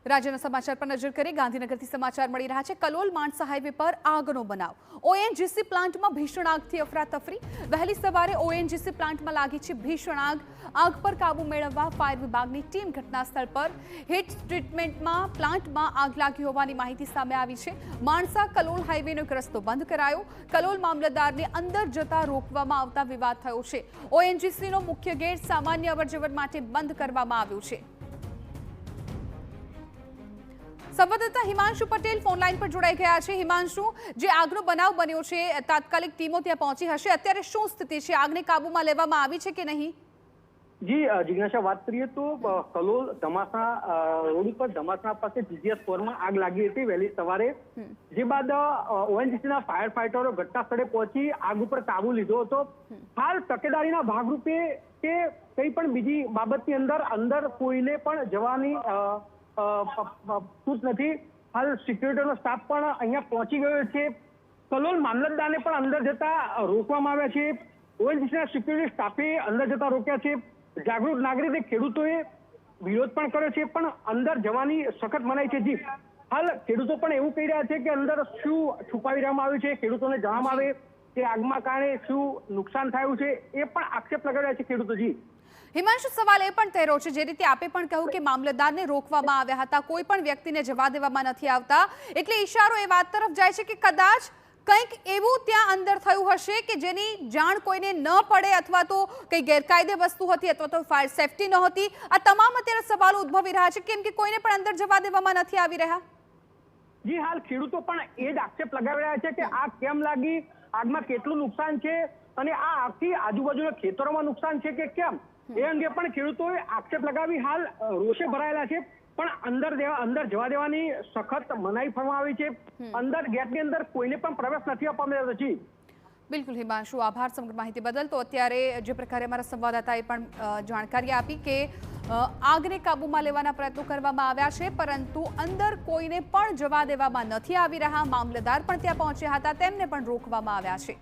રાજ્યના સમાચાર પર નજર કરી ગાંધીનગરથી સમાચાર મળી રહ્યા છે। કલોલ માણસા હાઈવે પર આગનો બનાવ। ઓએનજીસી પ્લાન્ટમાં ભીષણ આગથી અફરાતફરી। વહેલી સવારે ઓએનજીસી પ્લાન્ટમાં લાગી છે ભીષણ આગ। આગ પર કાબુ મેળવવા ફાયર વિભાગની ટીમ ઘટના સ્થળ પર। હીટ ટ્રીટમેન્ટમાં પ્લાન્ટમાં આગ લાગી હોવાની માહિતી સામે આવી છે। માણસા કલોલ હાઈવેનો એક રસ્તો બંધ કરાયો। કલોલ મામલતદારને અંદર જતા રોકવામાં આવતા વિવાદ થયો છે। ઓએનજીસીનો મુખ્ય ગેટ સામાન્ય અવરજવર માટે બંધ કરવામાં આવ્યો છે। સંવાદદાતા હિમાંશુ પટેલ ફોનલાઈન પર જોડાઈ ગયા છે। હિમાંશુ, જે આગનો બનાવ બન્યો છે, તાત્કાલિક ટીમો ત્યાં પહોંચી હશે, અત્યારે શું સ્થિતિ છે? આગને કાબૂમાં લેવામાં આવી છે કે નહીં? જી જિજ્ઞાસા, વાત કરીએ તો કલોલ ધમાસા રોડ પર ધમાસા પાસે જીજીએસ ફોરમાં આગ લાગી હતી વહેલી સવારે। જે બાદ ઓએનજીસીના ફાયર ફાઈટરો ઘટના સ્થળે પહોંચી આગ ઉપર કાબુ લીધો હતો। હાલ તકેદારીના ભાગરૂપે કે કંઈ પણ બીજી બાબતની અંદર કોઈને પણ જવાની છૂટ નથી। હાલ સિક્યુરિટીનો સ્ટાફ પણ અહીંયા પહોંચી ગયો છે। કલોલ મામલતદારને પણ અંદર જતા રોકવામાં આવ્યા છે। ઓએનજીસીના સિક્યુરિટી સ્ટાફે અંદર જતા રોક્યા છે। જાગૃત નાગરિક ખેડૂતોએ વિરોધ પણ કર્યો છે, પણ અંદર જવાની સખત મનાઈ છે। જી હાલ ખેડૂતો પણ એવું કહી રહ્યા છે કે અંદર શું છુપાવી રહેવામાં આવ્યું છે, ખેડૂતોને જણાવવામાં આવે કે આગમાં કારણે શું નુકસાન થયું છે, એ પણ આક્ષેપ લગાવી રહ્યા છે ખેડૂતો। જી હિમાંશુ, સવાલ એ પણ થઈ રહ્યો છે, જે રીતે આપે પણ કહ્યું કે મામલતદારને રોકવામાં આવ્યા હતા, કોઈ પણ વ્યક્તિને જવા દેવામાં નથી આવતા, એટલે ઈશારો એ વાત તરફ જાય છે કે કદાચ કંઈક એવું ત્યાં અંદર થયું હશે કે જેની જાણ કોઈને ન પડે, અથવા તો કંઈ ગેરકાયદે વસ્તુ હતી, અથવા તો ફાયર સેફટી નહોતી। આ તમામ અત્યારે સવાલો ઉદ્ભવી રહ્યા છે, કેમ કે કોઈને પણ અંદર જવા દેવામાં નથી આવી રહ્યા। જી હાલ ખેડૂતો પણ એ જ આક્ષેપ લગાવી રહ્યા છે કે આગ કેમ લાગી, આગમાં કેટલું નુકસાન છે, અને આ આગથી આજુબાજુના ખેતરોમાં નુકસાન છે કે કેમ, એ અંગે પણ ખેડૂતોએ આક્ષેપ લગાવી હાલ રોષે ભરાયેલા છે। પણ અંદર જવા દેવાની સખત મનાઈ ફરવામાં આવી છે। અંદર ગેટની અંદર કોઈને પણ પ્રવેશ નથી આપવામાં આવ્યો। જી બિલકુલ હિમાંશુ, આભાર સમગ્ર માહિતી બદલ। તો અત્યારે જે પ્રકારે અમારા સંવાદદાતાએ પણ જાણકારી આપી કે આગને કાબૂમાં લેવાના પ્રયત્નો કરવામાં આવ્યા છે, પરંતુ અંદર કોઈને પણ જવા દેવામાં નથી આવી રહ્યા। મામલતદાર પણ ત્યાં પહોંચ્યા હતા, તેમને પણ રોકવામાં આવ્યા છે।